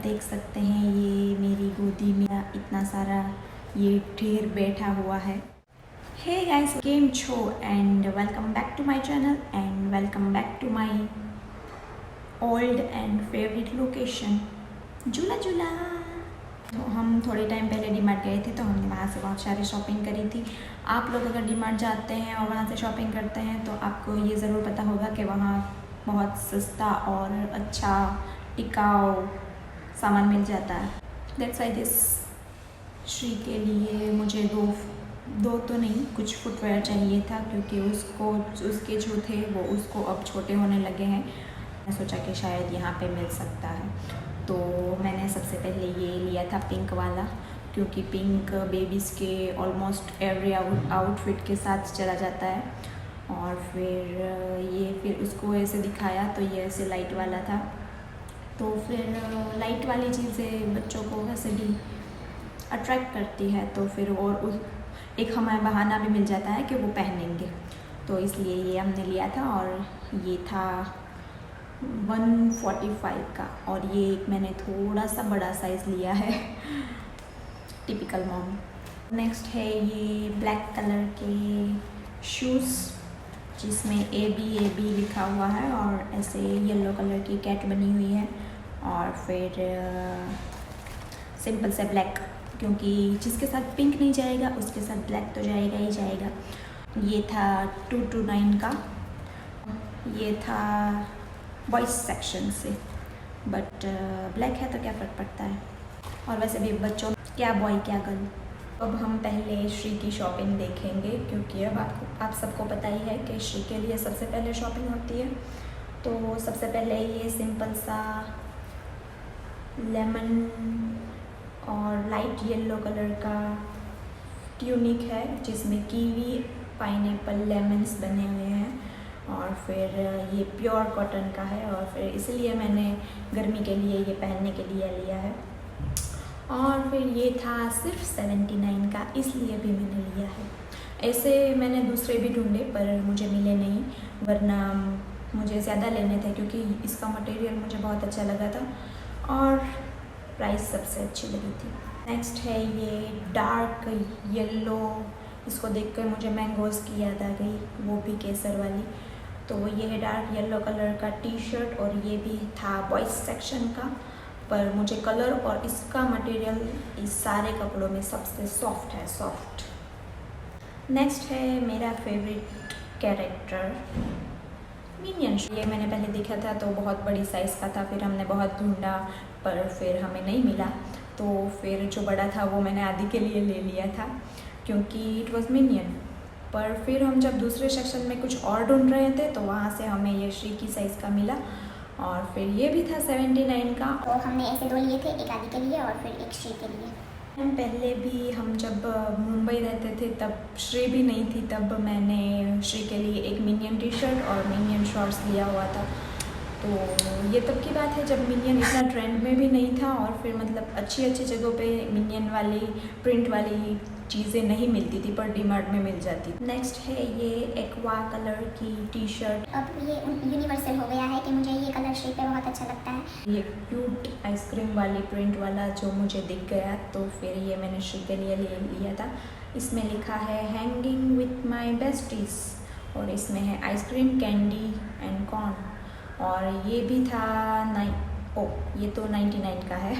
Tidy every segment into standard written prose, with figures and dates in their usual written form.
देख सकते हैं ये मेरी गोदी में इतना सारा ये ढेर बैठा हुआ है। Hey guys, केम छो and welcome back to my channel and welcome back to my old and favorite location झूला झूला। तो हम थोड़े टाइम पहले डीमार्ट गए थे तो हमने वहाँ से बहुत सारी शॉपिंग करी थी। आप लोग अगर डीमार्ट जाते हैं और वहाँ से शॉपिंग करते हैं तो आपको ये ज़रूर पता होगा कि वहाँ बहुत सस्ता और अच्छा टिकाऊ सामान मिल जाता है। दैट्स वाई दिस श्री के लिए मुझे दो तो नहीं कुछ फुटवेयर चाहिए था, क्योंकि उसके जो थे वो उसको अब छोटे होने लगे हैं। मैं सोचा कि शायद यहाँ पे मिल सकता है, तो मैंने सबसे पहले ये लिया था पिंक वाला, क्योंकि पिंक बेबीज़ के ऑलमोस्ट एवरी आउटफिट के साथ चला जाता है। और फिर उसको ऐसे दिखाया तो ये ऐसे लाइट वाला था, तो फिर लाइट वाली चीज़ें बच्चों को वैसे भी अट्रैक्ट करती है, तो फिर और एक हमें बहाना भी मिल जाता है कि वो पहनेंगे, तो इसलिए ये हमने लिया था। और ये था 145 का, और ये एक मैंने थोड़ा सा बड़ा साइज़ लिया है, टिपिकल मॉम। नेक्स्ट है ये ब्लैक कलर के शूज़ जिसमें AB लिखा हुआ है और ऐसे येलो कलर की कैट बनी हुई है। और फिर सिंपल से ब्लैक, क्योंकि जिसके साथ पिंक नहीं जाएगा उसके साथ ब्लैक तो जाएगा ही जाएगा। ये था 229 का, ये था बॉयज़ सेक्शन से, बट ब्लैक है तो क्या फ़र्क पड़ता है। और वैसे भी बच्चों क्या बॉय क्या गर्ल। अब हम पहले श्री की शॉपिंग देखेंगे, क्योंकि अब आप सबको पता ही है कि श्री के लिए सबसे पहले शॉपिंग होती है। तो सबसे पहले ये सिंपल सा लेमन और लाइट येलो कलर का ट्यूनिक है, जिसमें कीवी, पाइनएप्पल, लेमन्स बने हुए हैं। और फिर ये प्योर कॉटन का है, और फिर इसलिए मैंने गर्मी के लिए ये पहनने के लिए लिया है। और फिर ये था सिर्फ 79 का, इसलिए भी मैंने लिया है। ऐसे मैंने दूसरे भी ढूंढे पर मुझे मिले नहीं, वरना मुझे ज़्यादा लेने थे, क्योंकि इसका मटेरियल मुझे बहुत अच्छा लगा था और प्राइस सबसे अच्छी लगी थी। नेक्स्ट है ये डार्क येलो, इसको देखकर मुझे मैंगोज़ की याद आ गई, वो भी केसर वाली। तो ये है डार्क येलो कलर का टी शर्ट, और ये भी था बॉयज़ सेक्शन का, पर मुझे कलर और इसका मटेरियल इस सारे कपड़ों में सबसे सॉफ्ट है, सॉफ्ट। नेक्स्ट है मेरा फेवरेट कैरेक्टर मिनियन। ये मैंने पहले देखा था तो बहुत बड़ी साइज़ का था, फिर हमने बहुत ढूंढा पर फिर हमें नहीं मिला, तो फिर जो बड़ा था वो मैंने आदि के लिए ले लिया था, क्योंकि इट वाज मिनियन। पर फिर हम जब दूसरे सेक्शन में कुछ और ढूंढ रहे थे तो वहाँ से हमें ये श्री की साइज़ का मिला, और फिर ये भी था 79 का। तो हमने ऐसे दो लिए थे, एक आदि के लिए और फिर एक श्री के लिए। हम पहले भी हम जब मुंबई रहते थे तब श्री भी नहीं थी, तब मैंने श्री के लिए एक मिनियन टी शर्ट और मिनियन शॉर्ट्स लिया हुआ था। तो ये तब की बात है जब मिनियन इतना ट्रेंड में भी नहीं था, और फिर मतलब अच्छी जगहों पे मिनियन वाली प्रिंट वाली चीज़ें नहीं मिलती थी, पर डीमार्ट में मिल जाती। नेक्स्ट है ये एक्वा कलर की टी शर्ट। अब ये यूनिवर्सल हो गया है कि मुझे ये कलर श्री पे बहुत अच्छा लगता है। ये क्यूट आइसक्रीम वाली प्रिंट वाला जो मुझे दिख गया, तो फिर ये मैंने श्री के लिए ले लिया था। इसमें लिखा है हैंगिंग विथ माई बेस्टीज, और इसमें है आइसक्रीम, कैंडी एंड कॉर्न। और ये भी था ये तो 99 का है।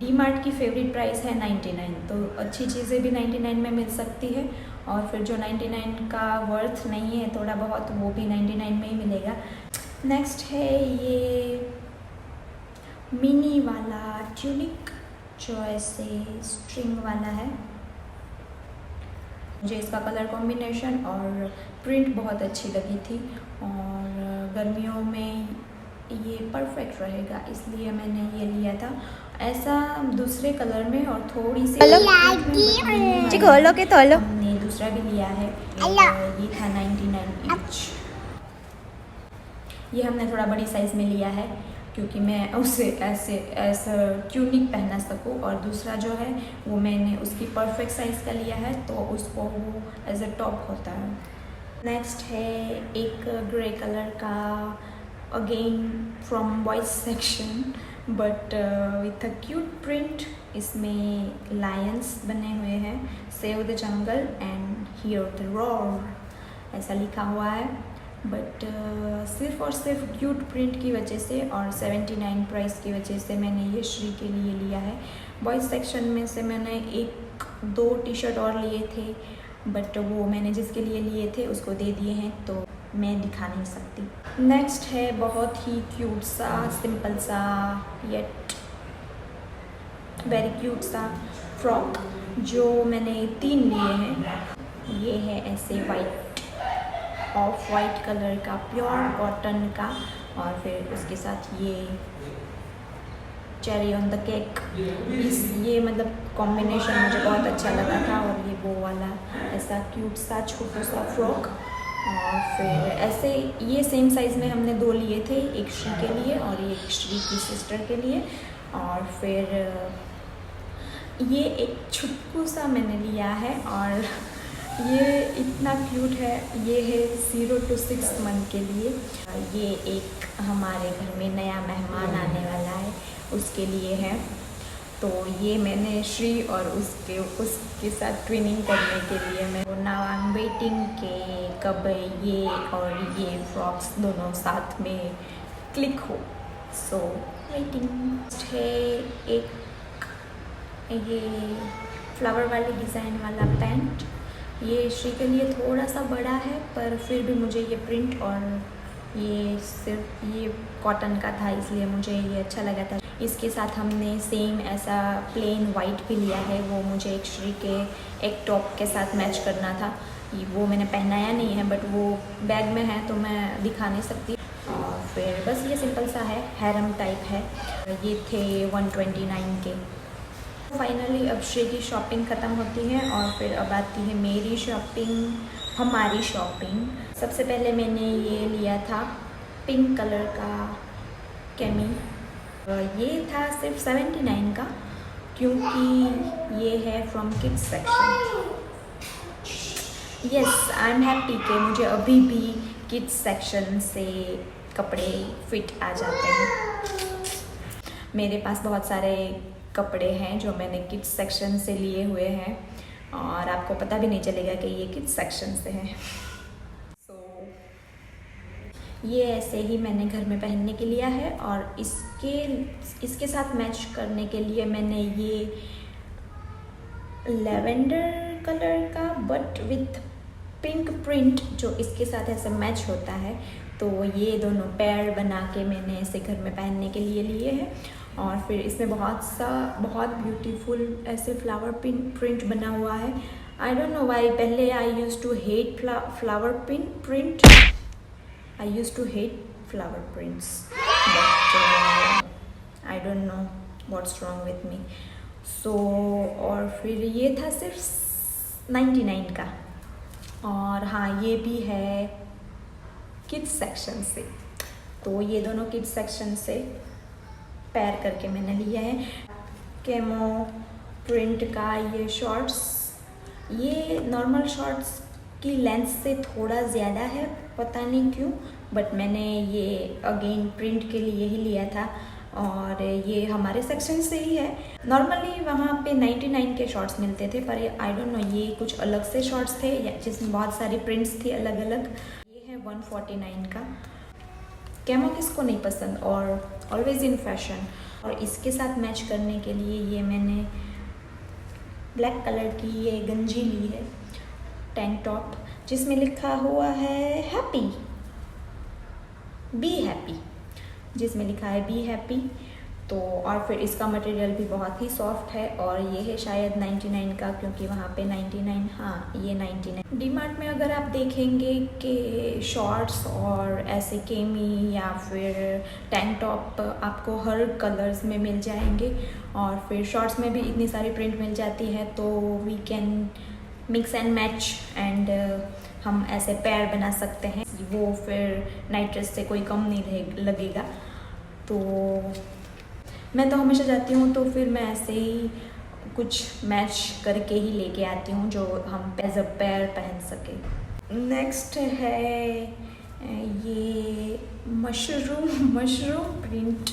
डीमार्ट की फेवरेट प्राइस है 99, तो अच्छी चीज़ें भी 99 में मिल सकती है, और फिर जो 99 का वर्थ नहीं है थोड़ा बहुत, वो भी 99 में ही मिलेगा। नेक्स्ट है ये मिनी वाला ट्यूनिक, जो ऐसे स्ट्रिंग वाला है। मुझे इसका कलर कॉम्बिनेशन और प्रिंट बहुत अच्छी लगी थी, और गर्मियों में ये परफेक्ट रहेगा, इसलिए मैंने ये लिया था। ऐसा दूसरे कलर में और थोड़ी सी हमने दूसरा भी लिया है, ये था 99 इंच। ये हमने थोड़ा बड़ी साइज़ में लिया है, क्योंकि मैं उसे ऐसा ट्यूनिक पहना सकूं, और दूसरा जो है वो मैंने उसकी परफेक्ट साइज़ का लिया है, तो उसको वो एज अ टॉप होता है। नेक्स्ट है एक ग्रे कलर का, again from boys section, but with a cute print. इसमें लायंस बने हुए हैं, save the jungle and here the roar ऐसा लिखा हुआ है। बट सिर्फ और सिर्फ क्यूट प्रिंट की वजह से और 79 प्राइस की वजह से मैंने ये श्री के लिए लिया है। बॉयज़ सेक्शन में से मैंने 1-2 टी शर्ट और लिए थे, बट वो मैंने जिसके लिए लिए थे उसको दे दिए हैं, तो मैं दिखा नहीं सकती। नेक्स्ट है बहुत ही क्यूट सा, सिंपल सा येट वेरी क्यूट सा फ्रॉक, जो मैंने 3 लिए हैं। ये है ऐसे वाइट, ऑफ वाइट कलर का प्योर कॉटन का, और फिर उसके साथ ये चेरी ऑन द केक। ये मतलब कॉम्बिनेशन मुझे बहुत अच्छा लगा था। और ये वो वाला ऐसा क्यूट सा छोटा सा फ्रॉक, और फिर ऐसे ये सेम साइज़ में हमने 2 लिए थे, एक श्री के लिए और एक श्री की सिस्टर के लिए। और फिर ये एक छुटकू सा मैंने लिया है, और ये इतना क्यूट है। ये है 0 to 6 मंथ के लिए। ये एक हमारे घर में नया मेहमान आने वाला है, उसके लिए है। तो ये मैंने श्री और उसके साथ ट्विनिंग करने के लिए मैं नाउ आई एम वेटिंग के कब ये और ये फ्रॉक्स दोनों साथ में क्लिक हो। सो वेटिंग है। एक ये फ्लावर वाली डिज़ाइन वाला पैंट, ये श्री के लिए थोड़ा सा बड़ा है, पर फिर भी मुझे ये प्रिंट और ये सिर्फ ये कॉटन का था, इसलिए मुझे ये अच्छा लगा था। इसके साथ हमने सेम ऐसा प्लेन वाइट भी लिया है, वो मुझे एक श्री के एक टॉप के साथ मैच करना था। वो मैंने पहनाया नहीं है, बट वो बैग में है तो मैं दिखा नहीं सकती। और फिर बस ये सिंपल सा है, हैरम टाइप है। ये थे 129 के। फाइनली अब श्री की शॉपिंग ख़त्म होती है, और फिर अब आती है मेरी शॉपिंग, हमारी शॉपिंग। सबसे पहले मैंने ये लिया था पिंक कलर का कैमी। ये था सिर्फ 79 का, क्योंकि ये है from kids section. Yes, I am happy कि मुझे अभी भी किड्स सेक्शन से कपड़े फिट आ जाते हैं। मेरे पास बहुत सारे कपड़े हैं जो मैंने किड्स सेक्शन से लिए हुए हैं, और आपको पता भी नहीं चलेगा कि ये किड्स सेक्शन से हैं। ये ऐसे ही मैंने घर में पहनने के लिया है, और इसके साथ मैच करने के लिए मैंने ये लेवेंडर कलर का बट विथ पिंक प्रिंट जो इसके साथ ऐसे मैच होता है, तो ये दोनों पेयर बना के मैंने ऐसे घर में पहनने के लिए लिए हैं। और फिर इसमें बहुत ब्यूटीफुल ऐसे फ्लावर प्रिंट बना हुआ है। आई डोंट नो वाई, पहले I use to hate flower print. I used to hate flower prints, but I don't know what's wrong with me. So और फिर ये था सिर्फ 99 का, और हाँ ये भी है किड्स सेक्शन से। तो ये दोनों किड्स सेक्शन से पैर करके मैंने लिया है। कैमो प्रिंट का ये शॉर्ट्स, ये नॉर्मल शॉर्ट्स की लेंथ से थोड़ा ज़्यादा है, पता नहीं क्यों, बट मैंने ये अगेन प्रिंट के लिए ही लिया था, और ये हमारे सेक्शन से ही है। नॉर्मली वहाँ पे 99 के शॉर्ट्स मिलते थे, पर आई डोंट नो ये कुछ अलग से शॉर्ट्स थे जिसमें बहुत सारी प्रिंट्स थी अलग अलग। ये है 149 का। कैमो किसको नहीं पसंद, और ऑलवेज इन फैशन। और इसके साथ मैच करने के लिए ये मैंने ब्लैक कलर की ये गंजी ली है, टैंक टॉप, जिसमें लिखा हुआ है हैप्पी, बी हैप्पी, जिसमें लिखा है बी हैप्पी। तो और फिर इसका मटेरियल भी बहुत ही सॉफ्ट है, और ये है शायद 99 का, क्योंकि वहाँ पे 99, हाँ ये 99। डीमार्ट में अगर आप देखेंगे कि शॉर्ट्स और ऐसे केमी या फिर टैंक टॉप आपको हर कलर्स में मिल जाएंगे, और फिर शॉर्ट्स में भी इतनी सारी प्रिंट मिल जाती है, तो we can mix and match and हम ऐसे पैर बना सकते हैं। वो फिर नाइट ड्रेस से कोई कम नहीं लगेगा। तो मैं तो हमेशा जाती हूँ तो फिर मैं ऐसे ही कुछ मैच करके ही लेके आती हूँ जो हम एज अ पैर पहन सके। नेक्स्ट है ये मशरूम प्रिंट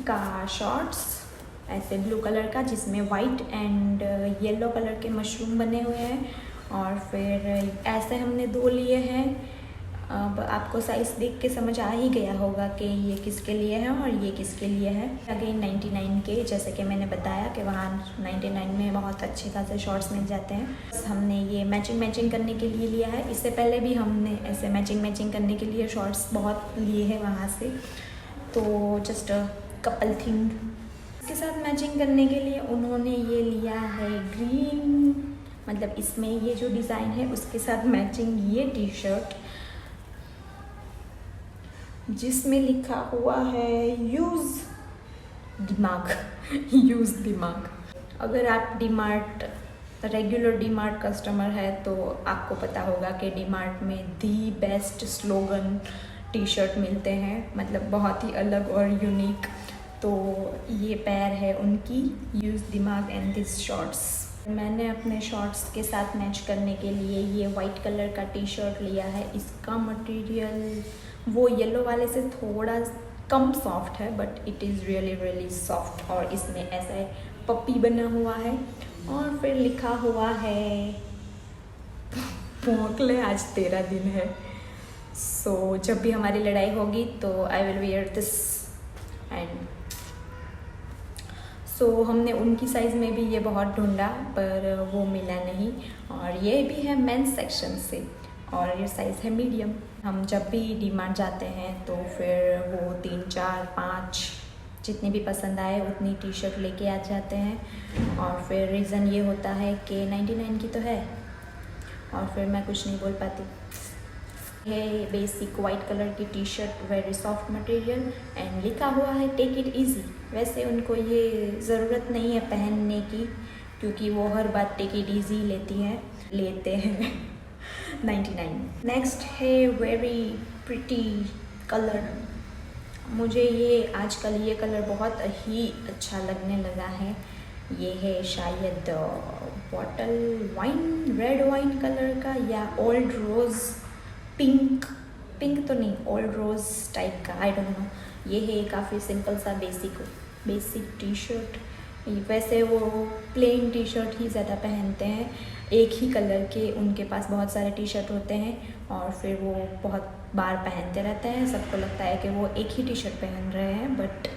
का शॉर्ट्स ऐसे ब्लू कलर का, जिसमें वाइट एंड येलो कलर के मशरूम बने हुए हैं। और फिर ऐसे हमने 2 लिए हैं। अब आपको साइज़ देख के समझ आ ही गया होगा कि ये किसके लिए है और ये किसके लिए है। अगेन 99 के, जैसे कि मैंने बताया कि वहाँ 99 में बहुत अच्छे खासे शॉर्ट्स मिल जाते हैं। बस हमने ये मैचिंग करने के लिए लिया है। इससे पहले भी हमने ऐसे मैचिंग करने के लिए शॉर्ट्स बहुत लिए हैं वहाँ से, तो जस्ट कपल थिंग। इसके साथ मैचिंग करने के लिए उन्होंने ये लिया है ग्रीन, मतलब इसमें ये जो डिज़ाइन है उसके साथ मैचिंग ये टी शर्ट, जिसमें लिखा हुआ है यूज़ दिमाग। अगर आप डीमार्ट रेगुलर डीमार्ट कस्टमर है तो आपको पता होगा कि डीमार्ट में the best slogan T shirt मिलते हैं, मतलब बहुत ही अलग और यूनिक। तो ये पैर है उनकी, यूज़ दिमाग एंड दिस शॉर्ट्स। मैंने अपने शॉर्ट्स के साथ मैच करने के लिए ये वाइट कलर का टी शर्ट लिया है। इसका मटेरियल वो येलो वाले से थोड़ा कम सॉफ्ट है, but it is really soft. और इसमें ऐसा पप्पी बना हुआ है और फिर लिखा हुआ है मोकले आज तेरा दिन है। सो जब भी हमारी लड़ाई होगी तो I will where this. And so हमने उनकी साइज़ में भी ये बहुत ढूंढा पर वो मिला नहीं। और ये भी है मेंस सेक्शन से और ये साइज़ है मीडियम। हम जब भी डीमार्ट जाते हैं तो फिर वो 3, 4, 5 जितनी भी पसंद आए उतनी टी शर्ट लेके आ जाते हैं। और फिर रीज़न ये होता है कि 99 की तो है और फिर मैं कुछ नहीं बोल पाती। है बेसिक वाइट कलर की T shirt, very soft material and लिखा हुआ है टेक इट इजी। वैसे उनको ये ज़रूरत नहीं है पहनने की, क्योंकि वो हर बात टेक इट इजी लेते हैं 99। नेक्स्ट है वेरी प्रिटी कलर। मुझे ये आजकल ये कलर बहुत ही अच्छा लगने लगा है। ये है शायद bottle wine, red wine colour का या ओल्ड रोज़ पिंक तो नहीं, ओल्ड रोज़ टाइप का, आई डोंट नो। ये है काफ़ी सिंपल सा बेसिक टी शर्ट। वैसे वो प्लेन टी शर्ट ही ज़्यादा पहनते हैं, एक ही कलर के। उनके पास बहुत सारे टी शर्ट होते हैं और फिर वो बहुत बार पहनते रहते हैं। सबको लगता है कि वो एक ही टी शर्ट पहन रहे हैं, बट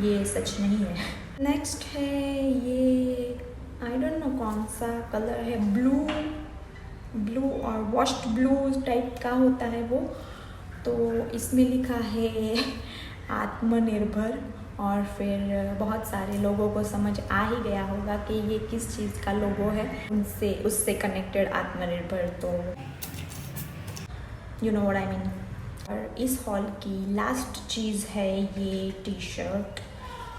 ये सच नहीं है। नेक्स्ट है ये, आई डोंट नो कौन सा कलर है, ब्लू और वॉश्ड ब्लू टाइप का होता है वो। तो इसमें लिखा है आत्मनिर्भर। और फिर बहुत सारे लोगों को समझ आ ही गया होगा कि ये किस चीज़ का लोगो है, उससे कनेक्टेड आत्मनिर्भर। तो you know what I mean. और इस हॉल की लास्ट चीज़ है ये टी शर्ट।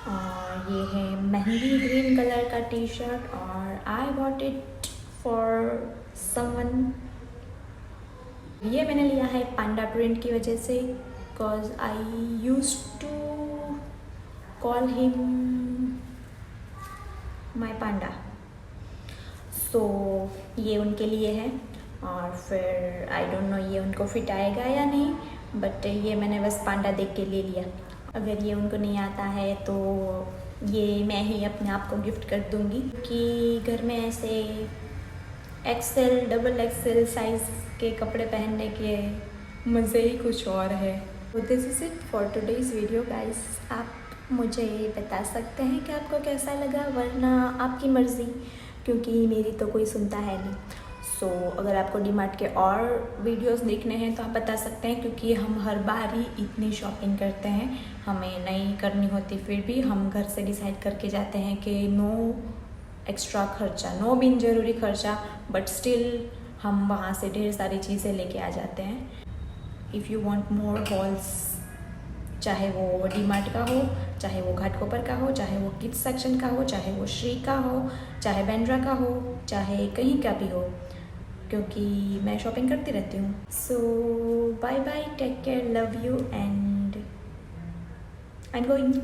और ये है मेहंदी ग्रीन कलर का टी शर्ट और I bought it for someone. ये मैंने लिया है पांडा प्रिंट की वजह से, because I used to call him my panda. So ये उनके लिए है। और फिर आई डोंट नो ये उनको फिट आएगा या नहीं, बट ये मैंने बस पांडा देख के ले लिया। अगर ये उनको नहीं आता है तो ये मैं ही अपने आप को गिफ्ट कर दूँगी, कि घर में ऐसे एक्सेल डबल एक्सेल साइज़ के कपड़े पहनने के मज़े ही कुछ और है। तो this is it for today's video guys. आप मुझे बता सकते हैं कि आपको कैसा लगा, वरना आपकी मर्ज़ी, क्योंकि मेरी तो कोई सुनता है नहीं। सो अगर आपको डीमार्ट के और वीडियोस देखने हैं तो आप बता सकते हैं, क्योंकि हम हर बार ही इतनी शॉपिंग करते हैं, हमें नहीं करनी होती, फिर भी हम घर से डिसाइड करके जाते हैं कि नो एक्स्ट्रा खर्चा, नो बिन ज़रूरी खर्चा, बट स्टिल हम वहाँ से ढेर सारी चीज़ें लेके आ जाते हैं। If you want more halls, चाहे वो डीमार्ट का हो, चाहे वो घाटकोपर का हो, चाहे वो किड्स सेक्शन का हो, चाहे वो श्री का हो, चाहे बैंड्रा का हो, चाहे कहीं का भी हो, क्योंकि मैं शॉपिंग करती रहती हूँ। So bye bye, take care, love you and I am going.